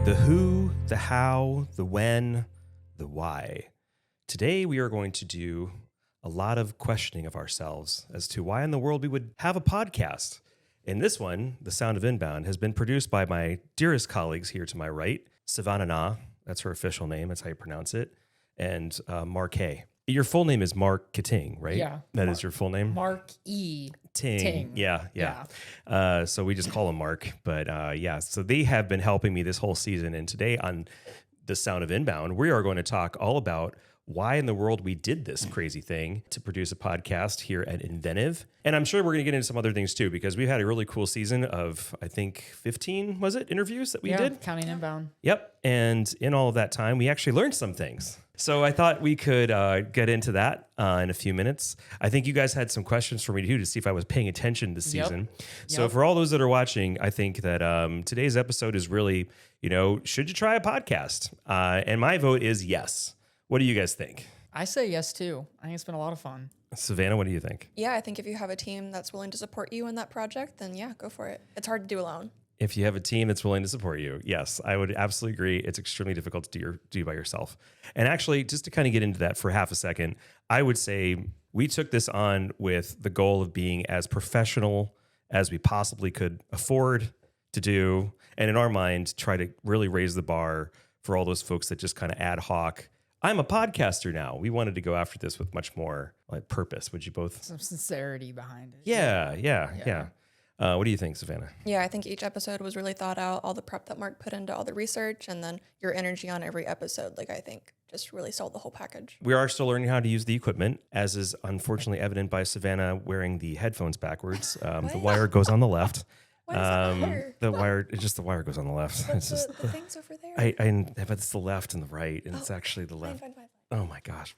The who, the how, the when, the why. Today we are going to do a lot of questioning of ourselves as to why in the world we would have a podcast. And this one, The Sound of Inbound, has been produced by my dearest colleagues here to my right, Savannah, that's her official name, that's how you pronounce it, and Mark A. Your full name is Mark Kating, right? Yeah. That is your full name? Mark E. Ting. Yeah. So we just call him Mark. But so they have been helping me this whole season. And today on The Sound of Inbound, we are going to talk all about why in the world we did this crazy thing to produce a podcast here at Inventive. And I'm sure we're going to get into some other things too, because we've had a really cool season of, I think, 15, was it, interviews that we did? Counting Inbound. Yep. And in all of that time, we actually learned some things. So I thought we could get into that in a few minutes. I think you guys had some questions for me too to see if I was paying attention this season. So for all those that are watching, I think that today's episode is really, should you try a podcast? And my vote is yes. What do you guys think? I say yes too. I think it's been a lot of fun. Savannah, what do you think? Yeah, I think if you have a team that's willing to support you in that project, then yeah, go for it. It's hard to do alone. If you have a team that's willing to support you, yes, I would absolutely agree. It's extremely difficult to do by yourself. And actually, just to kind of get into that for half a second, I would say we took this on with the goal of being as professional as we possibly could afford to do. And in our mind, try to really raise the bar for all those folks that just kind of ad hoc. I'm a podcaster now. We wanted to go after this with much more purpose. Would you both? Some sincerity behind it. Yeah. What do you think, Savannah? Yeah, I think each episode was really thought out, all the prep that Mark put into all the research, and then your energy on every episode, I think just really sold the whole package. We are still learning how to use the equipment, as is unfortunately evident by Savannah wearing the headphones backwards. The wire goes on the left. Why does that matter? The wire goes on the left. But It's just the thing's over there. but it's the left and the right, and it's actually the left. Fine. Oh my gosh.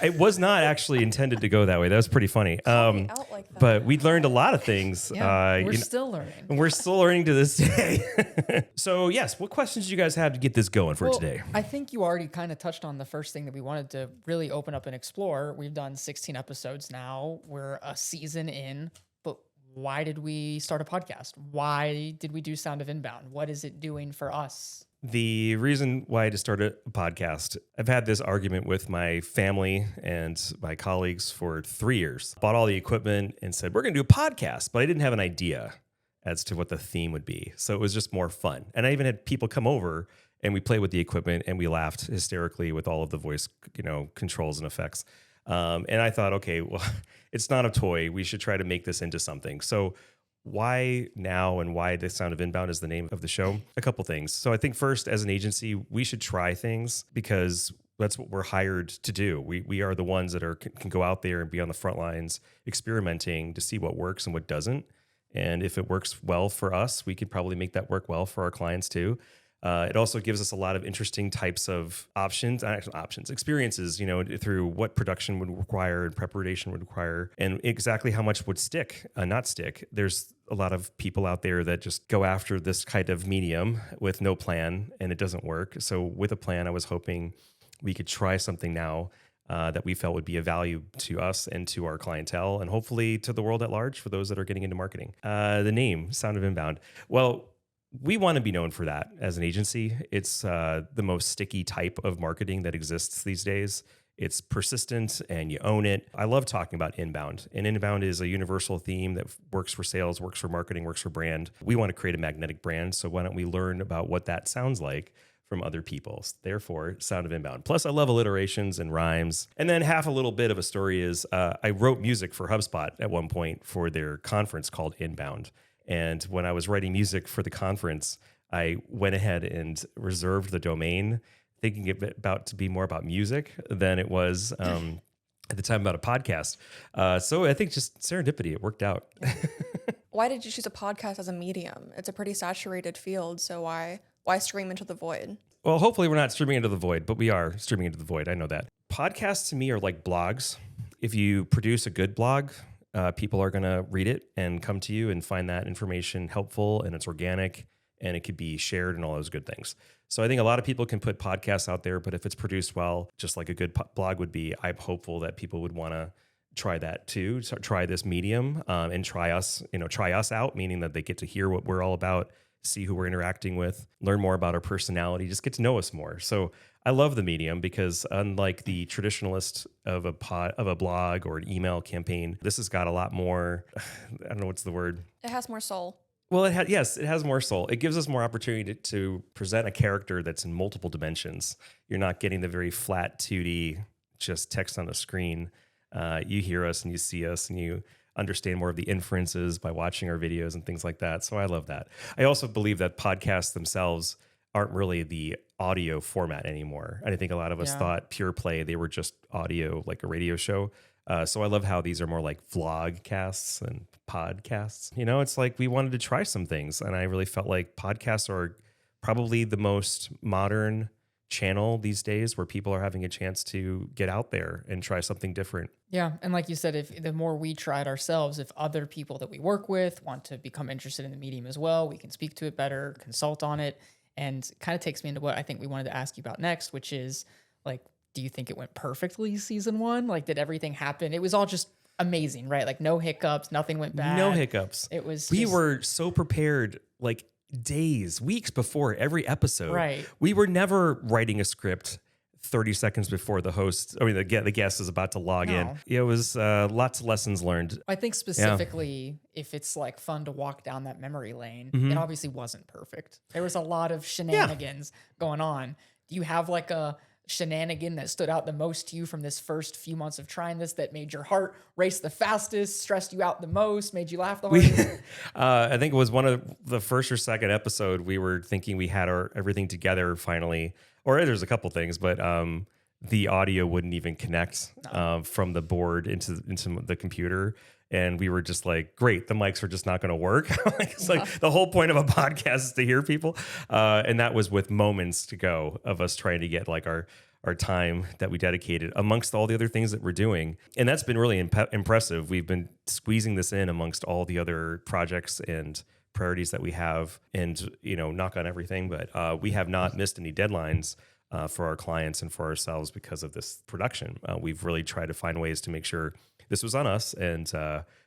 It was not actually intended to go that way. That was pretty funny. Out like that. But we learned a lot of things. We're still learning. And we're still learning to this day. So yes, what questions do you guys have to get this going for today? I think you already kind of touched on the first thing that we wanted to really open up and explore. We've done 16 episodes now. We're a season in, but why did we start a podcast? Why did we do Sound of Inbound? What is it doing for us? The reason why to start a podcast, I've had this argument with my family and my colleagues for 3 years. Bought all the equipment and said, we're going to do a podcast, but I didn't have an idea as to what the theme would be. So it was just more fun. And I even had people come over and we played with the equipment and we laughed hysterically with all of the voice, controls and effects. And I thought, okay, well, it's not a toy. We should try to make this into something. So why now and why The Sound of Inbound is the name of the show? A couple things. So I think first, as an agency, we should try things because that's what we're hired to do. We are the ones that can go out there and be on the front lines experimenting to see what works and what doesn't. And if it works well for us, we could probably make that work well for our clients too. It also gives us a lot of interesting types of experiences, through what production would require and preparation would require and exactly how much would stick, not stick. There's a lot of people out there that just go after this kind of medium with no plan and it doesn't work. So with a plan, I was hoping we could try something now that we felt would be of value to us and to our clientele and hopefully to the world at large for those that are getting into marketing. The name, Sound of Inbound. Well, we want to be known for that as an agency. It's the most sticky type of marketing that exists these days. It's persistent and you own it. I love talking about inbound. And inbound is a universal theme that works for sales, works for marketing, works for brand. We want to create a magnetic brand. So why don't we learn about what that sounds like from other people? Therefore, Sound of Inbound. Plus, I love alliterations and rhymes. And then half a little bit of a story is I wrote music for HubSpot at one point for their conference called Inbound. And when I was writing music for the conference, I went ahead and reserved the domain, thinking it about to be more about music than it was at the time about a podcast. So I think just serendipity, it worked out. Why did you choose a podcast as a medium? It's a pretty saturated field, so why stream into the void? Well, hopefully we're not streaming into the void, but we are streaming into the void. I know that. Podcasts to me are like blogs. If you produce a good blog, people are going to read it and come to you and find that information helpful and it's organic and it could be shared and all those good things. So I think a lot of people can put podcasts out there, but if it's produced well, just like a good blog would be, I'm hopeful that people would want to try that too. So try this medium and try us out, meaning that they get to hear what we're all about see who we're interacting with, learn more about our personality, just get to know us more. So I love the medium because unlike the traditionalist of a blog or an email campaign, this has got a lot more, I don't know what's the word. It has more soul. Well, it has more soul. It gives us more opportunity to present a character that's in multiple dimensions. You're not getting the very flat 2D, just text on the screen. You hear us and you see us and you understand more of the inferences by watching our videos and things like that. So I love that. I also believe that podcasts themselves aren't really the audio format anymore. And I think a lot of us thought pure play, they were just audio, like a radio show. So I love how these are more like vlog casts and podcasts. You know, it's like we wanted to try some things. And I really felt like podcasts are probably the most modern channel these days where people are having a chance to get out there and try something different. Yeah. And like you said, if the more we try it ourselves, if other people that we work with want to become interested in the medium as well, we can speak to it better, consult on it. And kind of takes me into what I think we wanted to ask you about next, which is like, do you think it went perfectly season 1? Like, did everything happen? It was all just amazing, right? Like no hiccups, nothing went bad. No hiccups. It was. We were so prepared, like days, weeks before every episode. Right. We were never writing a script 30 seconds before the guest is about to log in. It was lots of lessons learned. I think specifically if it's like fun to walk down that memory lane, it obviously wasn't perfect. There was a lot of shenanigans going on. Do you have like a shenanigan that stood out the most to you from this first few months of trying this that made your heart race the fastest, stressed you out the most, made you laugh the hardest? I think it was one of the first or second episode. We were thinking we had everything together finally, or there's a couple things, but the audio wouldn't even connect from the board into the computer. And we were just like, great, the mics are just not going to work. It's like the whole point of a podcast is to hear people. And that was with moments to go of us trying to get like our time that we dedicated amongst all the other things that we're doing. And that's been really impressive. We've been squeezing this in amongst all the other projects and priorities that we have, and, you know, knock on everything. But we have not missed any deadlines for our clients and for ourselves because of this production. We've really tried to find ways to make sure this was on us, and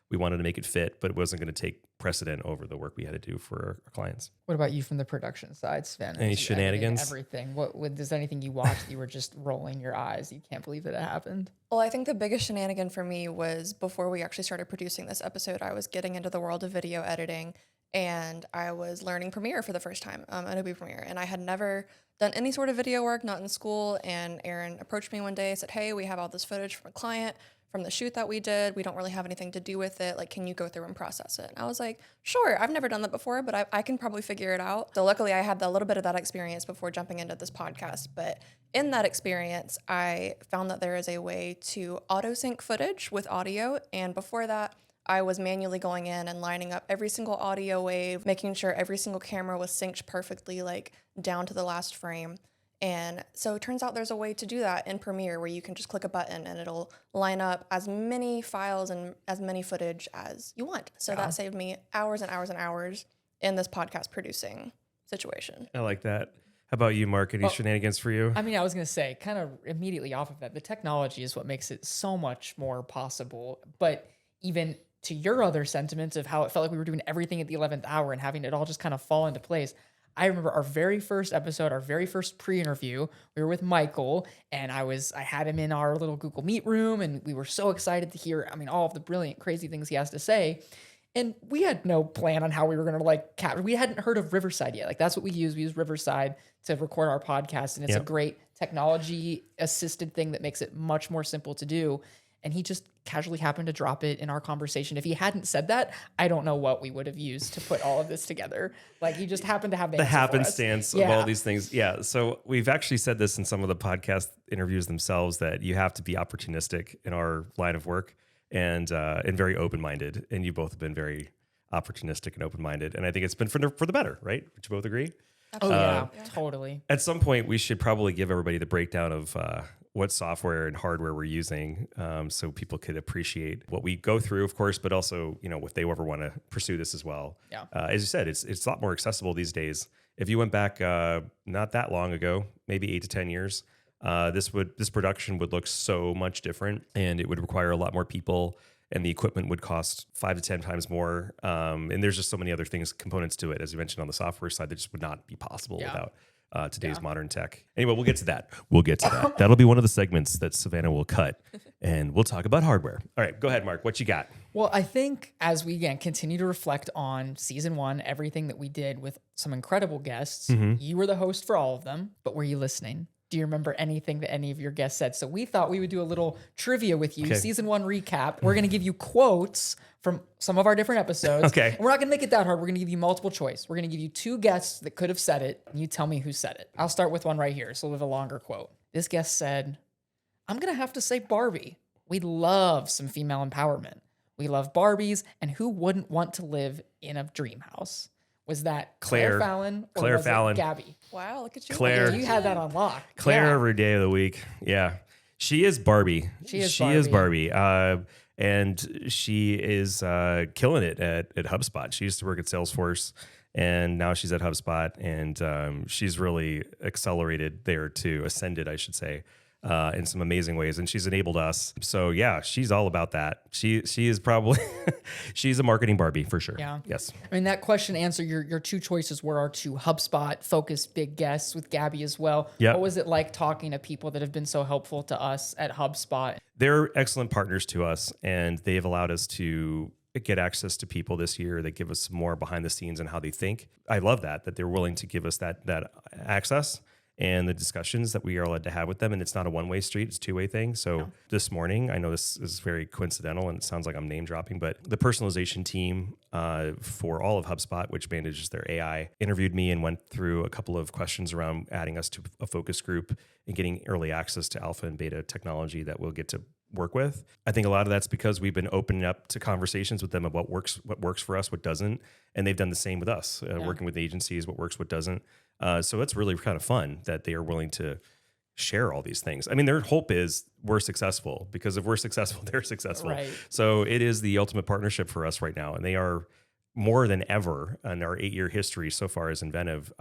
we wanted to make it fit, but it wasn't going to take precedent over the work we had to do for our clients. What about you from the production side, Sven? Any shenanigans? Everything. Does anything you watched that you were just rolling your eyes? You can't believe that it happened? Well, I think the biggest shenanigan for me was before we actually started producing this episode, I was getting into the world of video editing, and I was learning Premiere for the first time, Adobe Premiere, and I had never done any sort of video work, not in school. And Aaron approached me one day, said, "Hey, we have all this footage from a client from the shoot that we did. We don't really have anything to do with it. Like, can you go through and process it?" And I was like, sure, I've never done that before, but I can probably figure it out. So luckily I had a little bit of that experience before jumping into this podcast. But in that experience, I found that there is a way to auto sync footage with audio. And before that, I was manually going in and lining up every single audio wave, making sure every single camera was synced perfectly, like down to the last frame. And so it turns out there's a way to do that in Premiere where you can just click a button and it'll line up as many files and as many footage as you want. So that saved me hours and hours and hours in this podcast producing situation. I like that. How about you, Mark? Any shenanigans for you? I mean, I was going to say, kind of immediately off of that, the technology is what makes it so much more possible. But even to your other sentiments of how it felt like we were doing everything at the 11th hour and having it all just kind of fall into place, I remember our very first episode, our very first pre-interview, we were with Michael, and I had him in our little Google Meet room, and we were so excited to hear, all of the brilliant, crazy things he has to say. And we had no plan on how we were going to capture. We hadn't heard of Riverside yet. Like, that's what we use. We use Riverside to record our podcast, and it's a great technology assisted thing that makes it much more simple to do. And he just casually happened to drop it in our conversation. If he hadn't said that, I don't know what we would have used to put all of this together. Like, he just happened to have the happenstance of all these things. Yeah. So we've actually said this in some of the podcast interviews themselves, that you have to be opportunistic in our line of work and very open-minded. And you both have been very opportunistic and open-minded. And I think it's been for the better, right? Would you both agree? Absolutely. Totally. At some point, we should probably give everybody the breakdown of what software and hardware we're using, so people could appreciate what we go through, of course, but also, if they ever want to pursue this as well. Yeah. As you said, it's a lot more accessible these days. If you went back not that long ago, maybe 8 to 10 years, this production would look so much different, and it would require a lot more people and the equipment would cost 5 to 10 times more. And there's just so many other things, components to it, as you mentioned on the software side, that just would not be possible without today's modern tech. Anyway, we'll get to that. That'll be one of the segments that Savannah will cut, and we'll talk about hardware. All right, go ahead, Mark. What you got? Well, I think as we again continue to reflect on season 1, everything that we did with some incredible guests, you were the host for all of them, but were you listening? Do you remember anything that any of your guests said? So we thought we would do a little trivia with you. Okay. Season 1 recap. We're going to give you quotes from some of our different episodes. Okay. And we're not going to make it that hard. We're going to give you multiple choice. We're going to give you 2 guests that could have said it, and you tell me who said it. I'll start with one right here. So we'll have a longer quote. This guest said, I'm going to have to say Barbie. We love some female empowerment. We love Barbies, and who wouldn't want to live in a dream house? Was that Claire Fallon or was it Gabby? Wow, look at you. Claire. You had that on lock. Claire every day of the week. Yeah. She is Barbie. She is Barbie. And she is killing it at HubSpot. She used to work at Salesforce, and now she's at HubSpot, and she's really accelerated there too, ascended, I should say, in some amazing ways, and she's enabled us. So yeah, she's all about that. She is probably she's a marketing Barbie for sure. Yeah. Yes. I mean, that question answer, your 2 choices were our 2 HubSpot focused big guests with Gabby as well. Yep. What was it like talking to people that have been so helpful to us at HubSpot? They're excellent partners to us, and they've allowed us to get access to people this year that give us more behind the scenes and how they think. I love that they're willing to give us that access and the discussions that we are allowed to have with them. And it's not a one-way street, it's a two-way thing. So This morning, I know this is very coincidental and it sounds like I'm name dropping, but the personalization team for all of HubSpot, which manages their AI, interviewed me and went through a couple of questions around adding us to a focus group and getting early access to alpha and beta technology that we'll get to work with. I think a lot of that's because we've been opening up to conversations with them about what works for us, what doesn't. And they've done the same with us, working with agencies, what works, what doesn't. So it's really kind of fun that they are willing to share all these things. I mean, their hope is we're successful, because if we're successful, they're successful. Right. So it is the ultimate partnership for us right now. And they are more than ever in our 8-year history so far as Inventive.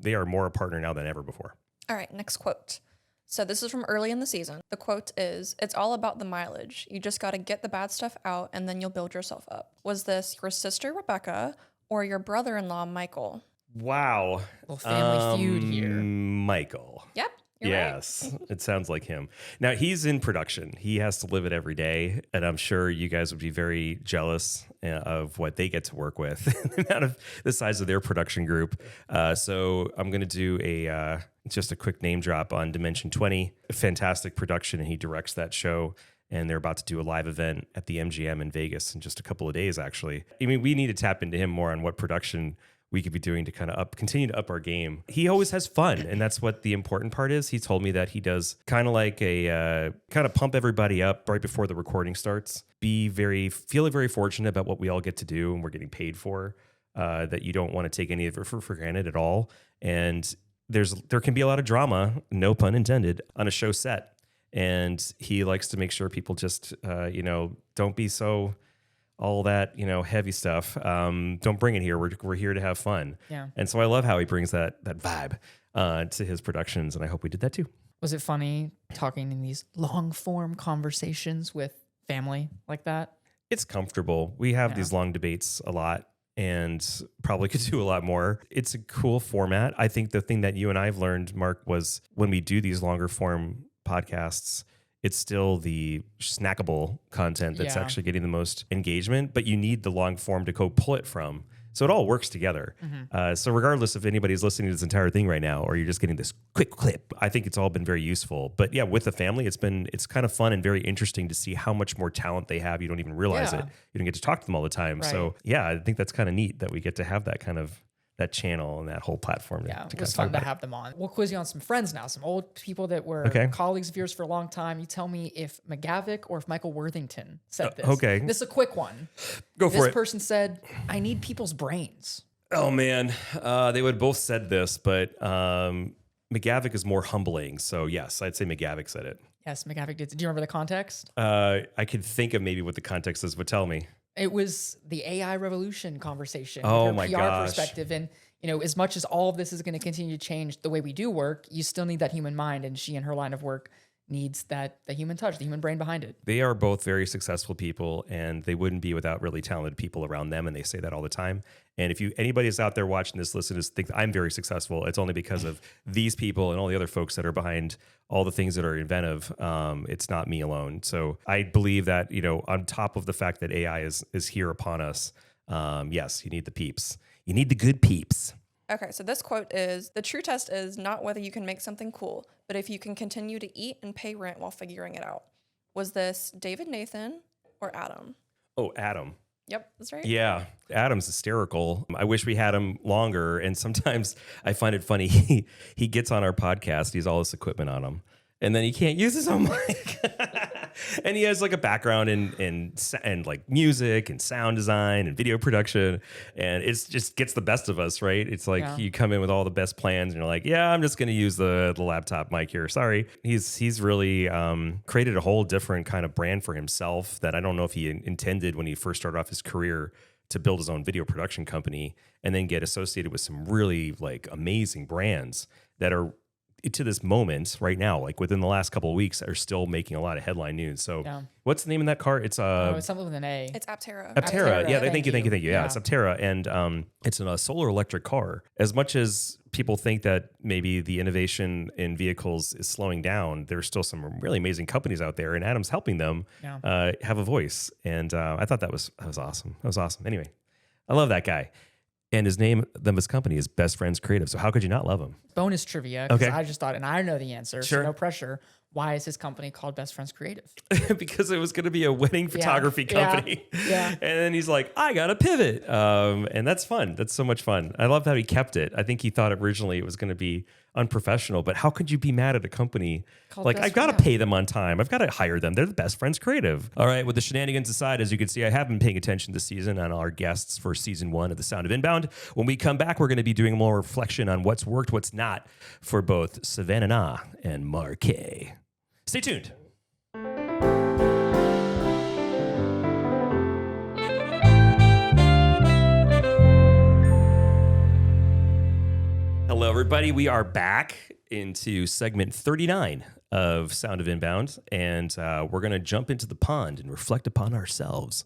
They are more a partner now than ever before. All right, next quote. So this is from early in the season. The quote is, "It's all about the mileage. You just got to get the bad stuff out and then you'll build yourself up." Was this your sister, Rebecca, or your brother-in-law, Michael? Wow. Little family feud here. Michael. Yep. Yes, it sounds like him. Now, he's in production. He has to live it every day. And I'm sure you guys would be very jealous of what they get to work with, the amount of the size of their production group. So I'm going to do just a quick name drop on Dimension 20. A fantastic production, and he directs that show. And they're about to do a live event at the MGM in Vegas in just a couple of days, actually. I mean, we need to tap into him more on what production we could be doing to kind of continue to up our game. He always has fun, and that's what the important part is. He told me that he does kind of like a kind of pump everybody up right before the recording starts. Feel very fortunate about what we all get to do and we're getting paid for. That you don't want to take any of it for granted at all. And there can be a lot of drama, no pun intended, on a show set. And he likes to make sure people just don't be so all that, heavy stuff. Don't bring it here. We're here to have fun. Yeah. And so I love how he brings that vibe to his productions, and I hope we did that too. Was it funny talking in these long form conversations with family like that? It's comfortable. We have these long debates a lot and probably could do a lot more. It's a cool format. I think the thing that you and I have learned, Mark, was when we do these longer form podcasts, it's still the snackable content that's actually getting the most engagement, but you need the long form to go pull it from. So it all works together. Mm-hmm. So regardless if anybody's listening to this entire thing right now, or you're just getting this quick clip, I think it's all been very useful. But yeah, with the family, it's kind of fun and very interesting to see how much more talent they have. You don't even realize it. You don't get to talk to them all the time. Right. So yeah, I think that's kind of neat that we get to have that kind of that channel and that whole platform. Yeah, it was fun to have them on. We'll quiz you on some friends now, some old people that were colleagues of yours for a long time. You tell me if McGavick or if Michael Worthington said this. Okay. This is a quick one. Go for it. This person said, "I need people's brains." Oh, man. They would both said this, but McGavick is more humbling. So yes, I'd say McGavick said it. Yes, McGavick did. Do you remember the context? I could think of maybe what the context is, but tell me. It was the AI revolution conversation. Oh, from my a PR gosh. perspective. And, as much as all of this is going to continue to change the way we do work, you still need that human mind. And she and her line of work needs the human touch, the human brain behind it. They are both very successful people, and they wouldn't be without really talented people around them. And they say that all the time. And if anybody's out there watching this, listeners think I'm very successful, it's only because of these people and all the other folks that are behind all the things that are inventive. It's not me alone. So I believe that, on top of the fact that AI is here upon us, yes, you need the peeps. You need the good peeps. Okay, so this quote is, the true test is not whether you can make something cool, but if you can continue to eat and pay rent while figuring it out. Was this David Nathan or Adam? Oh, Adam. Yep, that's right. Yeah, Adam's hysterical. I wish we had him longer. And sometimes I find it funny. He gets on our podcast. He's all this equipment on him. And then he can't use his own mic. And he has like a background in like music and sound design and video production. And it's just gets the best of us, right? It's like you come in with all the best plans and you're like, yeah, I'm just going to use the laptop mic here. Sorry. He's really created a whole different kind of brand for himself that I don't know if he intended when he first started off his career to build his own video production company and then get associated with some really like amazing brands that are to this moment right now, like within the last couple of weeks, are still making a lot of headline news. So what's the name of that car? It's it's something with an A. It's Aptera. Aptera. Yeah, thank you. Yeah, it's Yeah. Aptera. And it's a solar electric car. As much as people think that maybe the innovation in vehicles is slowing down, there's still some really amazing companies out there, and Adam's helping them have a voice. And I thought that was awesome. That was awesome. Anyway, I love that guy. And his company is Best Friends Creative. So how could you not love him? Bonus trivia, because Okay. I just thought, and I know the answer, Sure. so no pressure. Why is his company called Best Friends Creative? Because it was going to be a wedding photography Yeah. company. Yeah. And then he's like, I got to pivot. And that's fun. That's so much fun. I love how he kept it. I think he thought originally it was going to be unprofessional, but how could you be mad at a company? Called Like, Best I've got to Friends. pay them on time. I've got to hire them. They're the Best Friends Creative. All right. With the shenanigans aside, as you can see, I have been paying attention this season on our guests for season 1 of The Sound of Inbound. When we come back, we're going to be doing more reflection on what's worked, what's not for both Savannah and Marquet. Stay tuned. Hello, everybody. We are back into segment 39 of Sound of Inbound, and we're going to jump into the pond and reflect upon ourselves.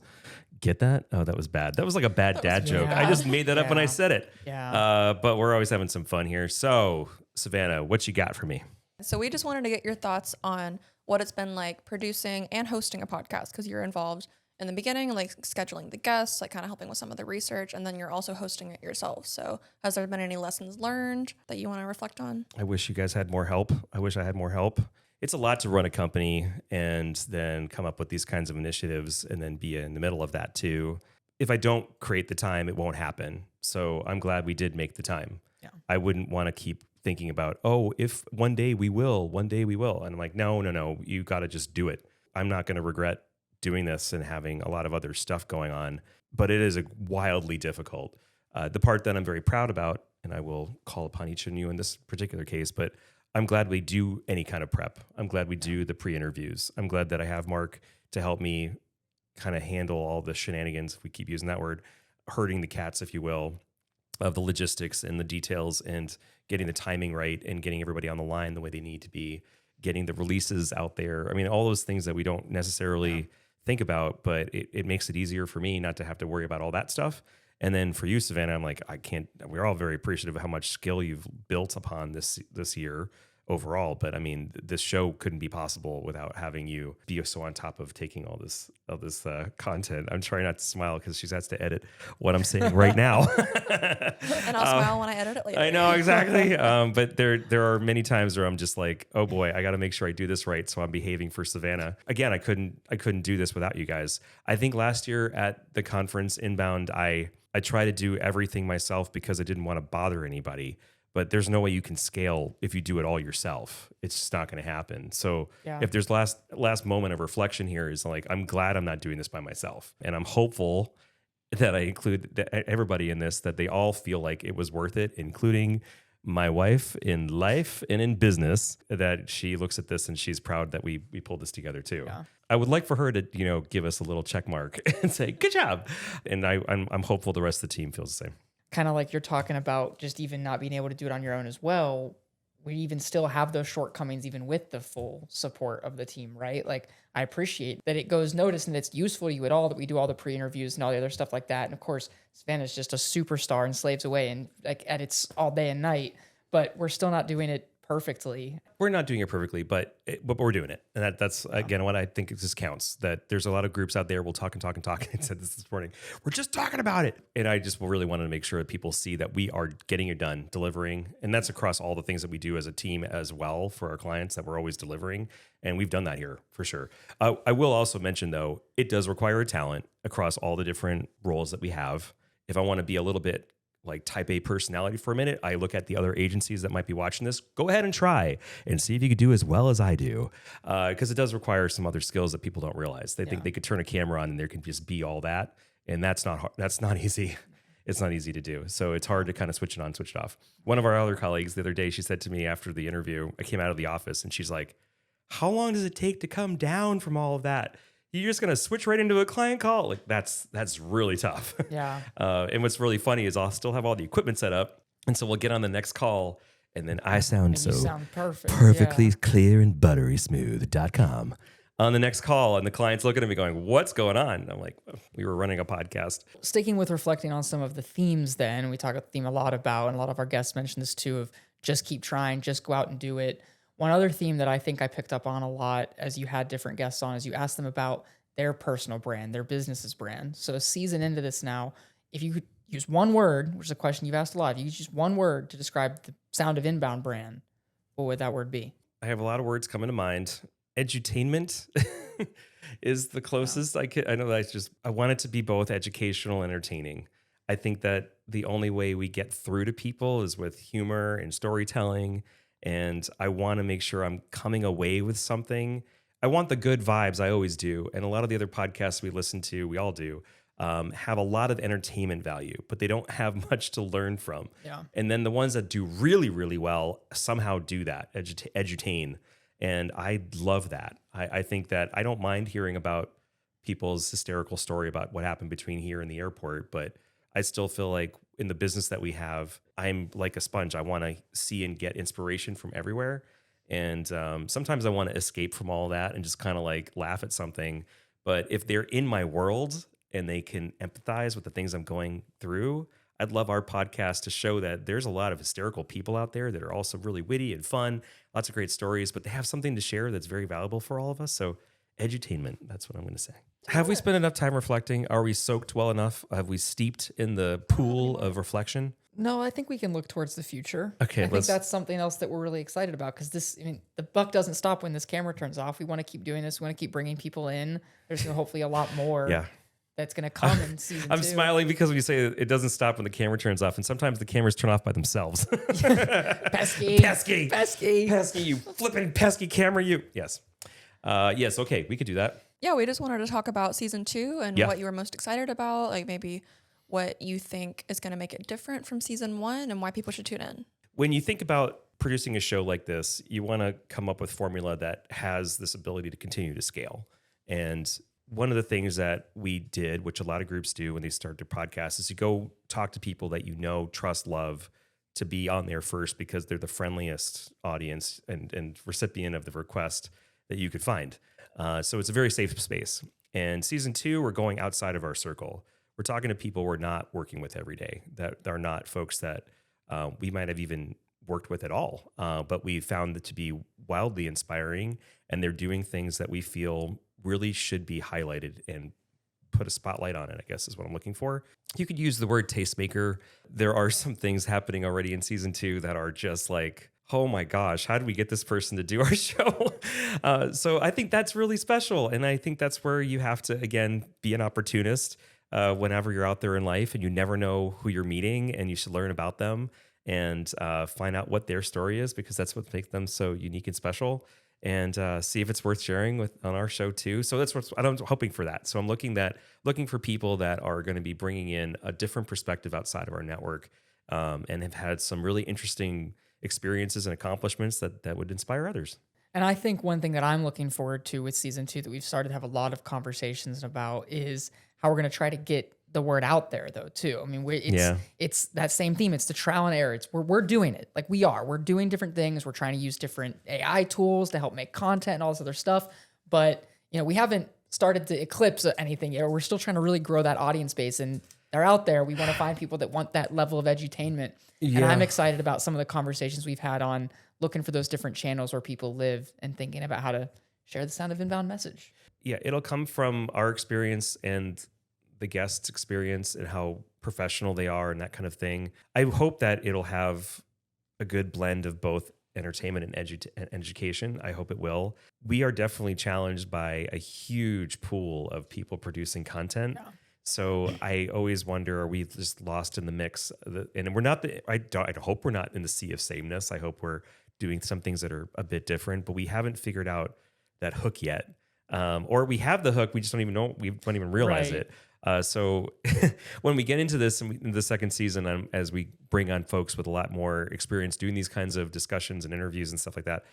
Get that? Oh, that was bad. That was like a bad dad joke. I just made that up when I said it. Yeah. But we're always having some fun here. So, Savannah, what you got for me? So we just wanted to get your thoughts on what it's been like producing and hosting a podcast, because you're involved in the beginning, like scheduling the guests, like kind of helping with some of the research, and then you're also hosting it yourself. So has there been any lessons learned that you want to reflect on? I wish you guys had more help. I wish I had more help. It's a lot to run a company and then come up with these kinds of initiatives and then be in the middle of that too. If I don't create the time, it won't happen. So I'm glad we did make the time. Yeah. I wouldn't want to keep thinking about, oh, if one day we will. And I'm like, no, you got to just do it. I'm not going to regret doing this and having a lot of other stuff going on, but it is wildly difficult. The part that I'm very proud about, and I will call upon each of you in this particular case, but I'm glad we do any kind of prep. I'm glad we do the pre-interviews. I'm glad that I have Mark to help me kind of handle all the shenanigans, if we keep using that word, herding the cats, if you will, of the logistics and the details and getting the timing right and getting everybody on the line the way they need to be, getting the releases out there. I mean, all those things that we don't necessarily think about, but it makes it easier for me not to have to worry about all that stuff. And then for you, Savannah, I'm like, we're all very appreciative of how much skill you've built upon this year overall. But I mean, this show couldn't be possible without having you be so on top of taking all this content. I'm trying not to smile because she has to edit what I'm saying right now. And I'll smile when I edit it later. I know, exactly. But there are many times where I'm just like, oh boy, I got to make sure I do this right. So I'm behaving for Savannah. Again, I couldn't do this without you guys. I think last year at the conference Inbound, I tried to do everything myself because I didn't want to bother anybody. But there's no way you can scale if you do it all yourself. It's just not going to happen. So if there's last moment of reflection here is like, I'm glad I'm not doing this by myself. And I'm hopeful that I include everybody in this, that they all feel like it was worth it, including my wife in life and in business, that she looks at this and she's proud that we pulled this together too. Yeah. I would like for her to, give us a little check mark and say, good job. And I'm hopeful the rest of the team feels the same. Kind of like you're talking about just even not being able to do it on your own as well. we even still have those shortcomings, even with the full support of the team, right? Like, I appreciate that it goes noticed and it's useful to you at all, that we do all the pre-interviews and all the other stuff like that. And of course, Savannah's just a superstar and slaves away and like edits all day and night, but we're still not doing it perfectly. We're not doing it perfectly, but we're doing it. And that's again, what I think just counts, that there's a lot of groups out there. We'll talk and talk and talk. I said this morning, we're just talking about it. And I just really wanted to make sure that people see that we are getting it done, delivering. And that's across all the things that we do as a team as well for our clients, that we're always delivering. And we've done that here for sure. I will also mention though, it does require a talent across all the different roles that we have. If I want to be a little bit like type A personality for a minute, I look at the other agencies that might be watching this. Go ahead and try and see if you could do as well as I do. Because it does require some other skills that people don't realize. They think they could turn a camera on and there can just be all that. And that's not easy. It's not easy to do. So it's hard to kind of switch it on, switch it off. One of our other colleagues the other day, she said to me after the interview, I came out of the office and she's like, how long does it take to come down from all of that? You're just going to switch right into a client call? Like that's really tough. Yeah. And what's really funny is I'll still have all the equipment set up. And so we'll get on the next call and then I sound You sound perfect. perfectly clear and buttery smooth.com on the next call. And the client's looking at me going, what's going on? And I'm like, we were running a podcast. Sticking with reflecting on some of the themes then, we talk about the theme a lot about, and a lot of our guests mentioned this too, of just keep trying, just go out and do it. One other theme that I think I picked up on a lot as you had different guests on is you asked them about their personal brand, their business's brand. So a season into this now, if you could use one word, which is a question you've asked a lot, if you could use one word to describe the Sound of Inbound brand, what would that word be? I have a lot of words coming to mind. Edutainment is the closest I could. I know that I want it to be both educational and entertaining. I think that the only way we get through to people is with humor and storytelling. And I want to make sure I'm coming away with something. I want the good vibes. I always do. And a lot of the other podcasts we listen to, we all do, have a lot of entertainment value, but they don't have much to learn from. Yeah. And then the ones that do really, really well somehow do that, edutain. And I love that. I think that I don't mind hearing about people's hysterical story about what happened between here and the airport, but I still feel like in the business that we have, I'm like a sponge. I want to see and get inspiration from everywhere. And sometimes I want to escape from all that and just kind of like laugh at something. But if they're in my world and they can empathize with the things I'm going through, I'd love our podcast to show that there's a lot of hysterical people out there that are also really witty and fun, lots of great stories, but they have something to share that's very valuable for all of us. So edutainment, that's what I'm going to say. Have we spent enough time reflecting? Are we soaked well enough? Have we steeped in the pool of reflection? No, I think we can look towards the future. Okay, I think that's something else that we're really excited about because the buck doesn't stop when this camera turns off. We want to keep doing this. We want to keep bringing people in. There's hopefully a lot more that's going to come in season 2. I'm smiling because when you say it doesn't stop when the camera turns off, and sometimes the cameras turn off by themselves. Pesky, you flipping pesky camera, you. Yes. Yes, okay, we could do that. Yeah, we just wanted to talk about season 2 and what you were most excited about, like maybe what you think is going to make it different from season 1 and why people should tune in. When you think about producing a show like this, you want to come up with formula that has this ability to continue to scale. And one of the things that we did, which a lot of groups do when they start their podcast, is you go talk to people that you know, trust, love, to be on there first because they're the friendliest audience and recipient of the request that you could find. So it's a very safe space. And season 2, we're going outside of our circle. We're talking to people we're not working with every day, that are not folks that we might have even worked with at all. But we found it to be wildly inspiring, and they're doing things that we feel really should be highlighted and put a spotlight on it, I guess is what I'm looking for. You could use the word tastemaker. There are some things happening already in season 2 that are just like, oh my gosh, how did we get this person to do our show? So I think that's really special. And I think that's where you have to, again, be an opportunist whenever you're out there in life and you never know who you're meeting, and you should learn about them and find out what their story is, because that's what makes them so unique and special, and see if it's worth sharing on our show too. So that's what I'm hoping for that. So I'm looking for people that are going to be bringing in a different perspective outside of our network, and have had some really interesting experiences and accomplishments that would inspire others. And I think one thing that I'm looking forward to with season 2 that we've started to have a lot of conversations about is how we're going to try to get the word out there though too. I mean, Yeah. it's that same theme. It's the trial and error. It's we're doing it. Like we're doing different things. We're trying to use different AI tools to help make content and all this other stuff. But we haven't started to eclipse anything yet. We're still trying to really grow that audience base, and they're out there. We want to find people that want that level of edutainment. And I'm excited about some of the conversations we've had on looking for those different channels where people live and thinking about how to share the sound of inbound message. Yeah, it'll come from our experience and the guest's experience and how professional they are and that kind of thing. I hope that it'll have a good blend of both entertainment and education. I hope it will. We are definitely challenged by a huge pool of people producing content. Yeah. So I always wonder, are we just lost in the mix? And we're not. I hope we're not in the sea of sameness. I hope we're doing some things that are a bit different, but we haven't figured out that hook yet. Or we have the hook, we just don't even know. We don't even realize it. So when we get into this in the second season, as we bring on folks with a lot more experience doing these kinds of discussions and interviews and stuff like that,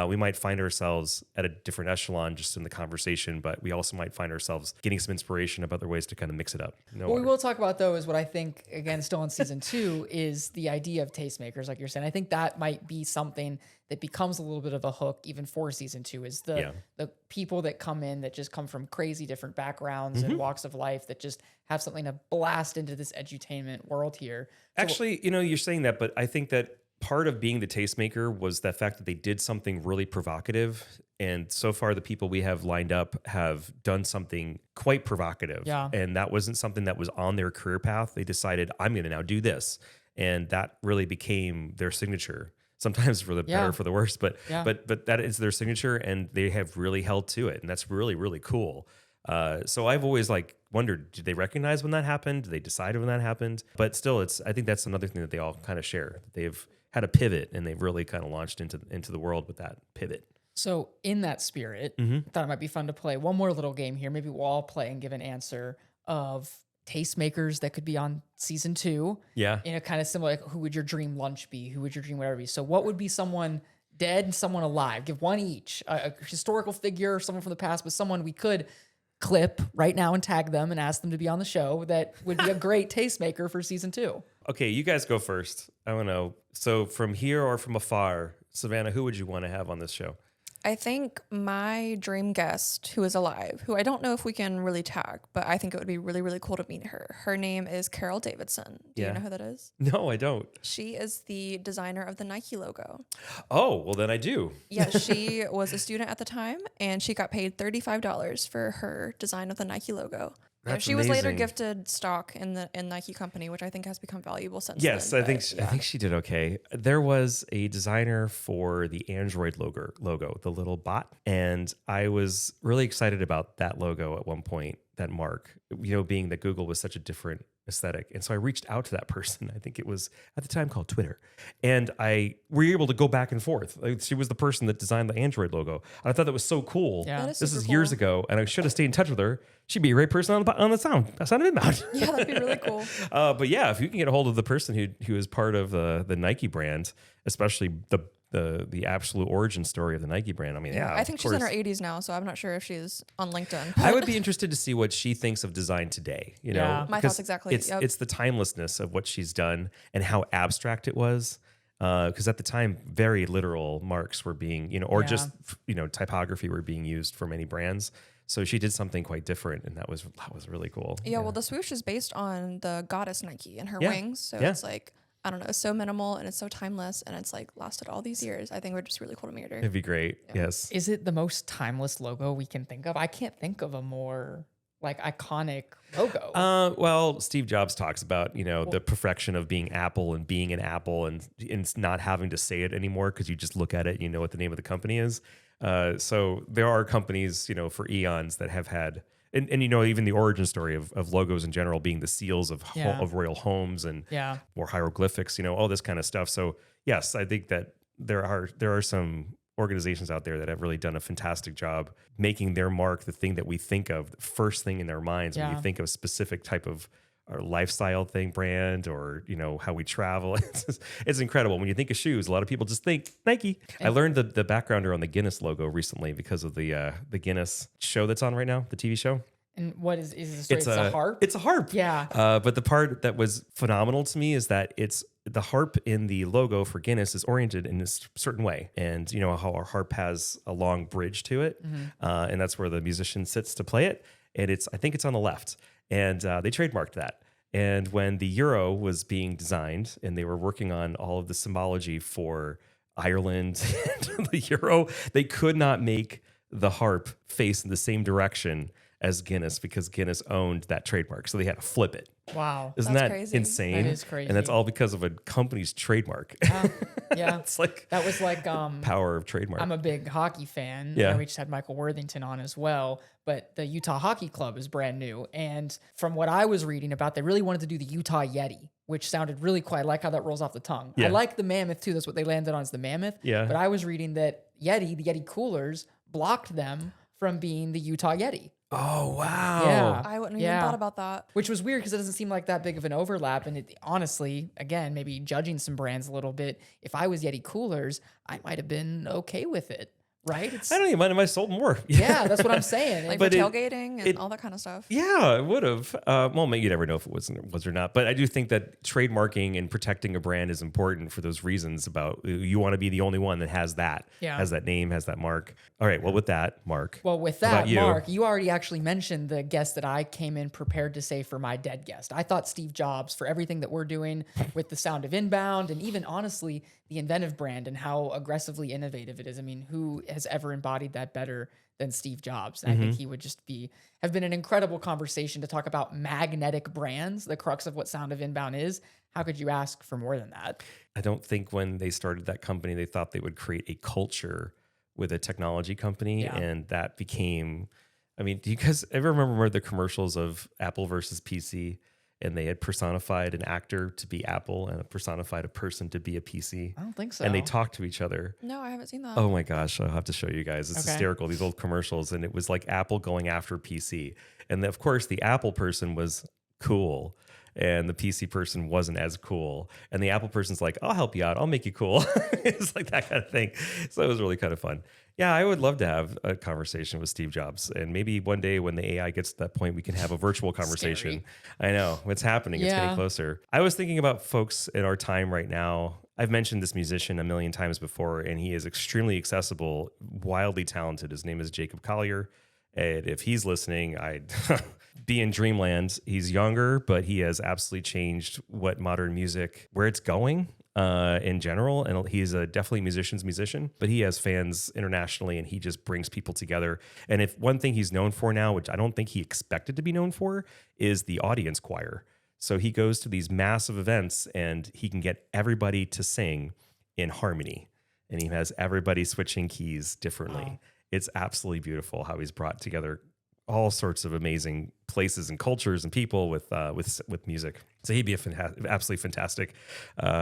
we might find ourselves at a different echelon just in the conversation, but we also might find ourselves getting some inspiration of other ways to kind of mix it up. What we will talk about though is what I think, again, still in season 2 is the idea of tastemakers, like you're saying. I think that might be something that becomes a little bit of a hook even for season 2 is the people that come in that just come from crazy different backgrounds and walks of life that just have something to blast into this edutainment world here. So, actually, you're saying that, but I think that part of being the tastemaker was the fact that they did something really provocative. And so far, the people we have lined up have done something quite provocative. Yeah. And that wasn't something that was on their career path. They decided, I'm going to now do this. And that really became their signature. Sometimes for the better, for the worse, but that is their signature, and they have really held to it, and that's really, really cool. So I've always wondered, did they recognize when that happened? Did they decide when that happened? But still, I think that's another thing that they all kind of share. They've had a pivot, and they've really kind of launched into the world with that pivot. So in that spirit, I thought it might be fun to play one more little game here. Maybe we'll all play and give an answer of tastemakers that could be on season 2. Yeah. Kind of similar, like who would your dream lunch be? Who would your dream whatever be? So what would be someone dead and someone alive? Give one each. A historical figure, someone from the past, but someone we could clip right now and tag them and ask them to be on the show that would be a great tastemaker for season 2. Okay, you guys go first. I don't know. So from here or from afar, Savannah, who would you want to have on this show? I think my dream guest who is alive, who I don't know if we can really tag, but I think it would be really, really cool to meet her. Her name is Carol Davidson. Do you know who that is? No, I don't. She is the designer of the Nike logo. Oh, well then I do. Yeah, she was a student at the time, and she got paid $35 for her design of the Nike logo. That's she was later amazing. gifted stock in Nike company, which I think has become valuable since Yes, then. I think she did okay. There was a designer for the Android logo, the little bot, and I was really excited about that logo at one point, that mark, being that Google was such a different aesthetic. And so I reached out to that person. I think it was at the time called Twitter. And we were able to go back and forth. She was the person that designed the Android logo. And I thought that was so cool. Yeah. That is This super is cool. years ago, and I should have stayed in touch with her. She'd be a great person on the sound of Inbound. Yeah, that'd be really cool. But yeah, if you can get a hold of the person who is part of the Nike brand, especially the absolute origin story of the Nike brand. I mean, yeah, I think of she's in her course. 80s now, so I'm not sure if she's on LinkedIn. I would be interested to see what she thinks of design today. Yeah. My because thoughts exactly. It's the timelessness of what she's done and how abstract it was. Because at the time, very literal marks were being, just typography were being used for many brands. So she did something quite different, and that was really cool. Yeah, well, the swoosh is based on the goddess Nike and her Yeah. wings, so Yeah. it's I don't know, so minimal and it's so timeless, and it's lasted all these years. I think it would just really cool to meet her. It'd be great. Yes. Is it the most timeless logo we can think of? I can't think of a more iconic logo. Well, Steve Jobs talks about, the perfection of being Apple and being an Apple and not having to say it anymore because you just look at it and you know what the name of the company is. So there are companies, for eons that have had, and even the origin story of logos in general being the seals of of royal homes and or hieroglyphics, all this kind of stuff. So yes, I think that there are some organizations out there that have really done a fantastic job making their mark the thing that we think of, the first thing in their minds when you think of a specific type of or lifestyle thing brand or how we travel. It's incredible. When you think of shoes, a lot of people just think Nike. I learned the backgrounder on the Guinness logo recently because of the Guinness show that's on right now, the TV show. And what is the story? It's a harp? It's a harp. Yeah. But the part that was phenomenal to me is that it's the harp in the logo for Guinness is oriented in a certain way. And you know how our harp has a long bridge to it. And that's where the musician sits to play it. And I think it's on the left. And they trademarked that. And when the euro was being designed and they were working on all of the symbology for Ireland and the euro, they could not make the harp face in the same direction as Guinness because Guinness owned that trademark. So they had to flip it. Wow. Isn't That's that crazy. insane? That is crazy. And that's all because of a company's trademark. Yeah. It's like That was like power of trademark. I'm a big hockey fan. Yeah. We just had Michael Worthington on as well. But the Utah Hockey Club is brand new. And from what I was reading about, they really wanted to do the Utah Yeti, which sounded really cool. I like how that rolls off the tongue. Yeah. I like the Mammoth too. That's what they landed on, is the Mammoth. Yeah. But I was reading that the Yeti coolers blocked them from being the Utah Yeti. Oh, wow. Yeah. I wouldn't Yeah. even thought about that. Which was weird because it doesn't seem like that big of an overlap. And it, honestly, again, maybe judging some brands a little bit, if I was Yeti coolers, I might have been okay with it, right? It's, I don't even mind if I sold more. yeah, that's what I'm saying. Like But for it- tailgating and all that kind of stuff. Yeah, it would have. Well, maybe you never know if it was or not. But I do think that trademarking and protecting a brand is important for those reasons. About you want to be the only one that has that, Yeah. has that name, has that mark. All right. Well, with that, Mark. Well, with What about that, you? Mark, you already actually mentioned the guest that I came in prepared to say for my dead guest. I thought Steve Jobs, for everything that we're doing with the sound of inbound and even honestly, the inventive brand and how aggressively innovative it is. I mean, who has ever embodied that better than Steve Jobs? And I think he would just have been an incredible conversation to talk about magnetic brands, the crux of what Sound of Inbound is. How could you ask for more than that? I don't think when they started that company, they thought they would create a culture with a technology company. Yeah. And that became, I mean, do you guys ever remember the commercials of Apple versus PC? And they had personified an actor to be Apple and personified a person to be a PC. I don't think so. And they talked to each other. No, I haven't seen that. Oh my gosh, I'll have to show you guys. It's Okay. hysterical, these old commercials. And it was like Apple going after PC. And of course, the Apple person was cool. And the PC person wasn't as cool. And the Apple person's like, I'll help you out. I'll make you cool. It's like that kind of thing. So it was really kind of fun. Yeah, I would love to have a conversation with Steve Jobs. And maybe one day when the AI gets to that point, we can have a virtual conversation. I know. It's happening. It's Yeah. getting closer. I was thinking about folks in our time right now. I've mentioned this musician a million times before, and he is extremely accessible, wildly talented. His name is Jacob Collier. And if he's listening, I'd be in dreamland. He's younger, but he has absolutely changed what modern music, where it's going in general. And he's a definitely musician's musician, but he has fans internationally and he just brings people together. And if one thing he's known for now, which I don't think he expected to be known for, is the audience choir. So he goes to these massive events and he can get everybody to sing in harmony. And he has everybody switching keys differently. Wow. It's absolutely beautiful how he's brought together all sorts of amazing places and cultures and people with music. So he'd be absolutely fantastic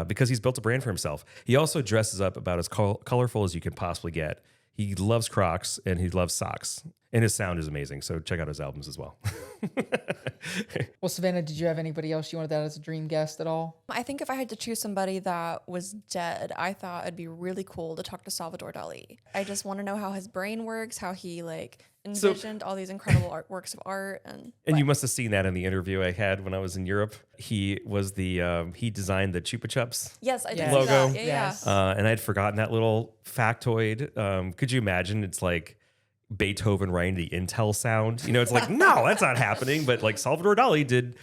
because he's built a brand for himself. He also dresses up about as colorful as you can possibly get. He loves Crocs and he loves socks. And his sound is amazing. So check out his albums as well. Well, Savannah, did you have anybody else you wanted that as a dream guest at all? I think if I had to choose somebody that was dead, I thought it'd be really cool to talk to Salvador Dali. I just want to know how his brain works, how he envisioned all these incredible works of art. And you must have seen that in the interview I had when I was in Europe. He was he designed the Chupa Chups. Yes, I did Yes. see Logo. that. Yeah, Yes. yeah. And I'd forgotten that little factoid. Could you imagine? It's like Beethoven writing the Intel sound. You know, it's like, no, that's not happening. But like Salvador Dali did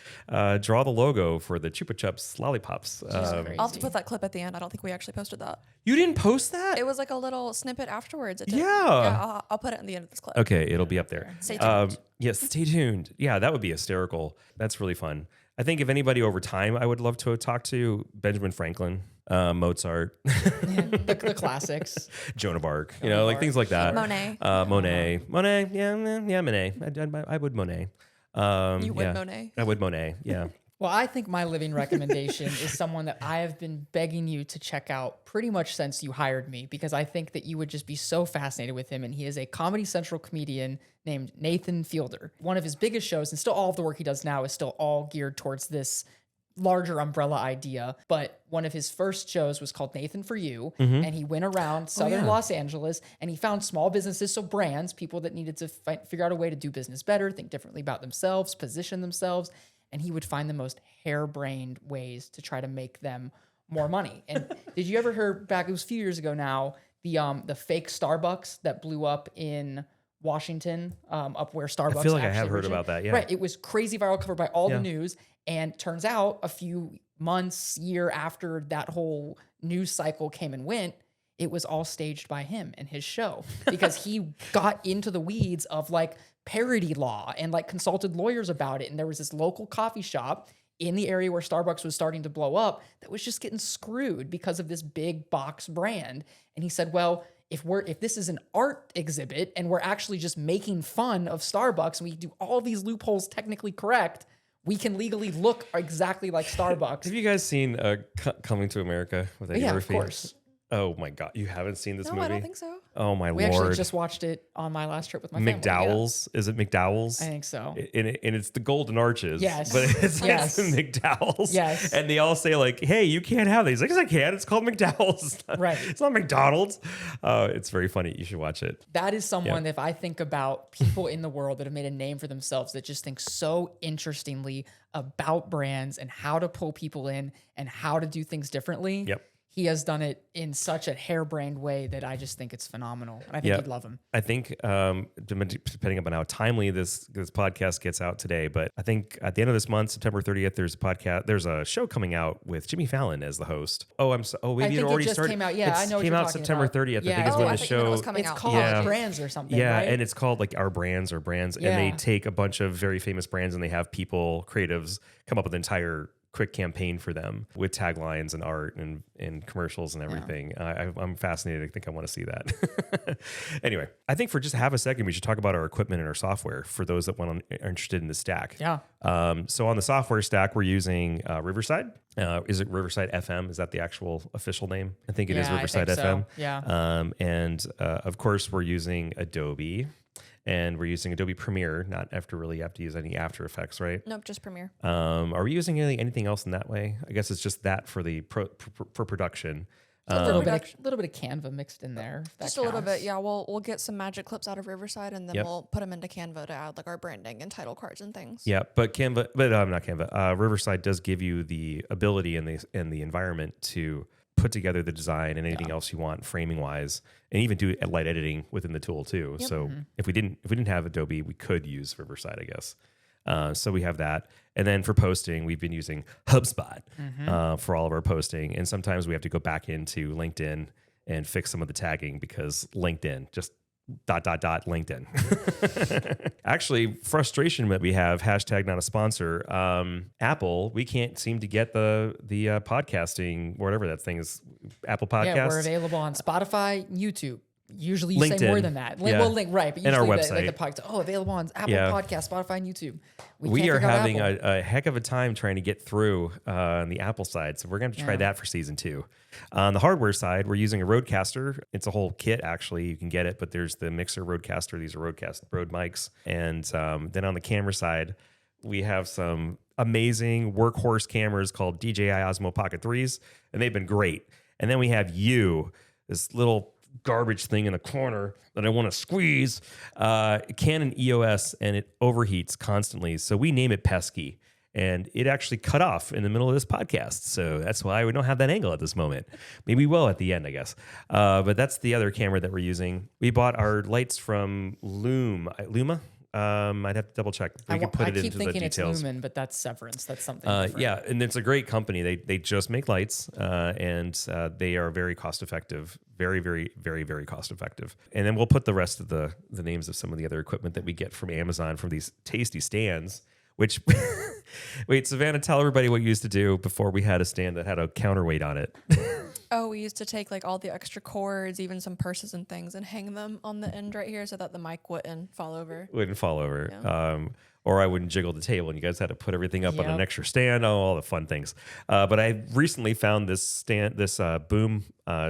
draw the logo for the Chupa Chups lollipops. Crazy. I'll have to put that clip at the end. I don't think we actually posted that. You didn't post that? It was like a little snippet afterwards. It did. Yeah. I'll put it in the end of this clip. Okay, it'll be up there. Stay tuned. Yes, stay tuned. Yeah, that would be hysterical. That's really fun. I think if anybody over time I would love to talk to, Benjamin Franklin, Mozart, The classics. Joan of Arc, you know, like things like that. Monet. Monet, yeah, Monet. I would Monet. You would yeah. Monet. I would Monet, yeah. Well, I think my living recommendation is someone that I have been begging you to check out pretty much since you hired me, because I think that you would just be so fascinated with him. And he is a Comedy Central comedian named Nathan Fielder. One of his biggest shows, and still all of the work he does now is still all geared towards this larger umbrella idea, but one of his first shows was called Nathan For You, Mm-hmm. and he went around southern Los Angeles and he found small businesses, so brands, people that needed to figure out a way to do business better, think differently about themselves, position themselves, and he would find the most harebrained ways to try to make them more money. And did you ever hear back, it was a few years ago now, the fake Starbucks that blew up in Washington, up where Starbucks I feel like I actually have heard originated? about that. Yeah. Right. It was crazy viral, covered by all Yeah. the news. And turns out a few months, year after that whole news cycle came and went, it was all staged by him and his show because he got into the weeds of like parody law and like consulted lawyers about it. And there was this local coffee shop in the area where Starbucks was starting to blow up that was just getting screwed because of this big box brand. And he said, well, if this is an art exhibit and we're actually just making fun of Starbucks and we do all these loopholes technically correct, we can legally look exactly like Starbucks. Have you guys seen Coming to America with Eddie Yeah, Murphy? of course. Oh my God, you haven't seen this No, movie? I don't think so. Oh my We lord! actually just watched it on my last trip with my family. McDowell's. Is it McDowell's? I think so. And it's the Golden Arches. Yes. But it's Yes. McDowell's. Yes. And they all say like, hey, you can't have that. He's like, yes, I can. It's called McDowell's. It's not, Right. It's not McDonald's. It's very funny. You should watch it. That is someone, if I think about people in the world that have made a name for themselves that just think so interestingly about brands and how to pull people in and how to do things differently. Yep. He has done it in such a harebrained way that I just think it's phenomenal. And I think Yep. you'd love him. I think depending upon how timely this podcast gets out today, but I think at the end of this month, September 30th, there's a show coming out with Jimmy Fallon as the host. Oh, maybe it think already it just started. came out. Yeah, I know what came you're out talking September about. 30th. Yeah. I think is Oh, when I the thought you meant it show was coming It's out. called Yeah. Brands or something, Yeah, right? and it's called like Our Brands or Brands, and Yeah. they take a bunch of very famous brands and they have people, creatives, come up with an entire quick campaign for them with taglines and art and commercials and everything. I'm fascinated. I think I want to see that. Anyway, I think for just half a second, we should talk about our equipment and our software for those that are interested in the stack. Yeah. So on the software stack, we're using Riverside. Is it Riverside FM? Is that the actual official name? I think it is Yeah, I Riverside think so. FM. Yeah. And of course, we're using Adobe. And we're using Adobe Premiere, not have to use any After Effects, right? Nope, just Premiere. Are we using anything else in that way? I guess it's just that for the for production. A little bit of Canva mixed in there. if that Just a little counts. bit, yeah. We'll get some magic clips out of Riverside, and then Yep. we'll put them into Canva to add like our branding and title cards and things. Yeah, but not Canva. Riverside does give you the ability and the environment to put together the design and anything else you want framing wise, and even do light editing within the tool too. So if we didn't have Adobe, we could use Riverside, I guess. So we have that. And then for posting, we've been using HubSpot for all of our posting. And sometimes we have to go back into LinkedIn and fix some of the tagging because LinkedIn just ... LinkedIn. Actually, frustration that we have, hashtag not a sponsor. Apple, we can't seem to get the podcasting, whatever that thing is, Apple Podcasts. Yeah, we're available on Spotify, YouTube. Usually you say LinkedIn. more than that. Yeah. Well, link, right. But And our usually the website. podcast, available on Apple Yeah. Podcast, Spotify, and YouTube. We can't are figure out having Apple. a heck of a time trying to get through on the Apple side. So we're going to try that for season 2. On the hardware side, we're using a Rodecaster. It's a whole kit, actually. You can get it, but there's the mixer Rodecaster. These are Rode mics. And then on the camera side, we have some amazing workhorse cameras called DJI Osmo Pocket 3s, and they've been great. And then we have this little garbage thing in the corner that I want to squeeze, Canon EOS, and it overheats constantly. So we name it Pesky, and it actually cut off in the middle of this podcast. So that's why we don't have that angle at this moment. Maybe we will at the end, I guess. But that's the other camera that we're using. We bought our lights from Luma. I'd have to double check. We can put it keep into the thinking details. it's Lumen, but that's Severance. That's something different. Yeah, and it's a great company. They just make lights, and they are very cost effective. Very, very, very, very cost effective. And then we'll put the rest of the names of some of the other equipment that we get from Amazon from these tasty stands. Which, wait, Savannah, tell everybody what you used to do before we had a stand that had a counterweight on it. Oh, we used to take like all the extra cords, even some purses and things, and hang them on the end right here so that the mic wouldn't fall over. Wouldn't fall over. Yeah. Or I wouldn't jiggle the table and you guys had to put everything up on an Yep. extra stand. Oh, all the fun things. But I recently found this boom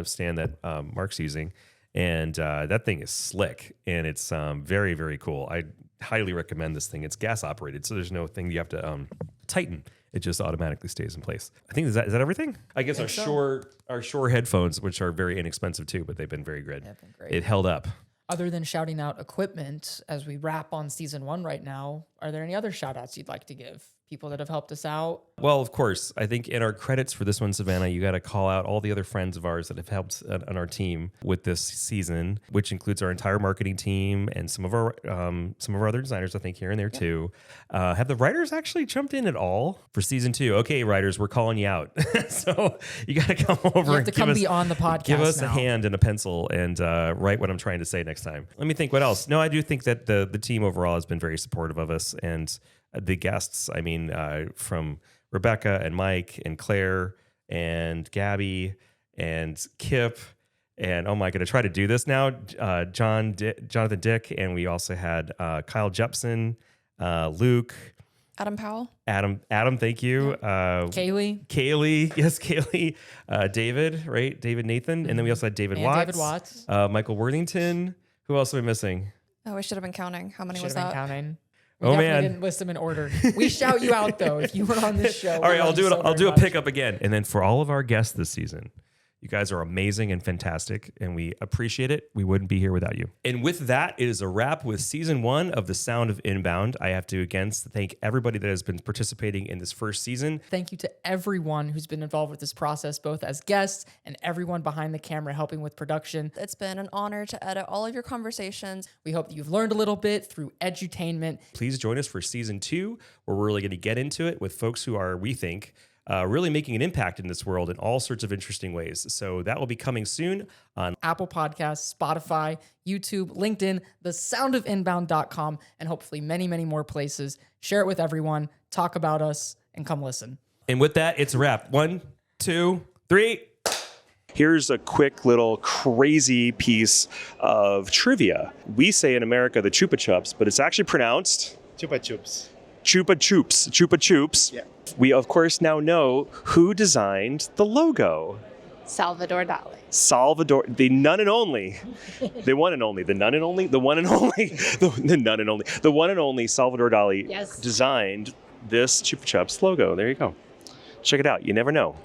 stand that Mark's using, and that thing is slick and it's very, very cool. I highly recommend this thing. It's gas operated, so there's no thing you have to tighten it just automatically stays in place. I think is that everything? I guess our Shure headphones, which are very inexpensive too, but they've been very good. They've been great. It held up. Other than shouting out equipment as we wrap on season 1 right now, are there any other shout outs you'd like to give? People that have helped us out? Well, of course, I think in our credits for this one, Savannah, you got to call out all the other friends of ours that have helped on our team with this season, which includes our entire marketing team and some of our other designers, I think, here and there too. Have the writers actually jumped in at all for season 2? Okay, writers, we're calling you out. So you got to come over and be on the podcast. Give us now. a hand and a pencil and write what I'm trying to say next time. Let me think what else. No, I do think that the team overall has been very supportive of us, and the guests, I mean, from Rebecca and Mike and Claire and Gabby and Kip and, oh my God, I try to do this now, Jonathan Dick, and we also had Kyle Jepson, Luke. Adam Powell. Adam, thank you. Kaylee, yes, Kaylee. David, right? David Nathan. And then we also had David Watts. Michael Worthington. Who else am I missing? Oh, we should have been counting. How many was that? that? We definitely didn't list them in order. We shout you out though if you were on this show. All right, I'll do a pickup again. And then for all of our guests this season, you guys are amazing and fantastic, and we appreciate it. We wouldn't be here without you. And with that, it is a wrap with season 1 of The Sound of Inbound. I have to again thank everybody that has been participating in this first season. Thank you to everyone who's been involved with this process, both as guests and everyone behind the camera helping with production. It's been an honor to edit all of your conversations. We hope that you've learned a little bit through edutainment. Please join us for season 2, where we're really going to get into it with folks who are, we think, really making an impact in this world in all sorts of interesting ways. So that will be coming soon on Apple Podcasts, Spotify, YouTube, LinkedIn, thesoundofinbound.com, and hopefully many, many more places. Share it with everyone, talk about us, and come listen. And with that, it's a wrap. 1, 2, 3. Here's a quick little crazy piece of trivia. We say in America the Chupa Chups, but it's actually pronounced Chupa Chups. Chupa Chups. Chupa Chups. Yeah. We, of course, now know who designed the logo. Salvador Dali. Salvador, the none and only, the one and only, the none and only, the one and only, the none and only, the one and only Salvador Dali designed this Chupa Chups logo. There you go. Check it out. You never know.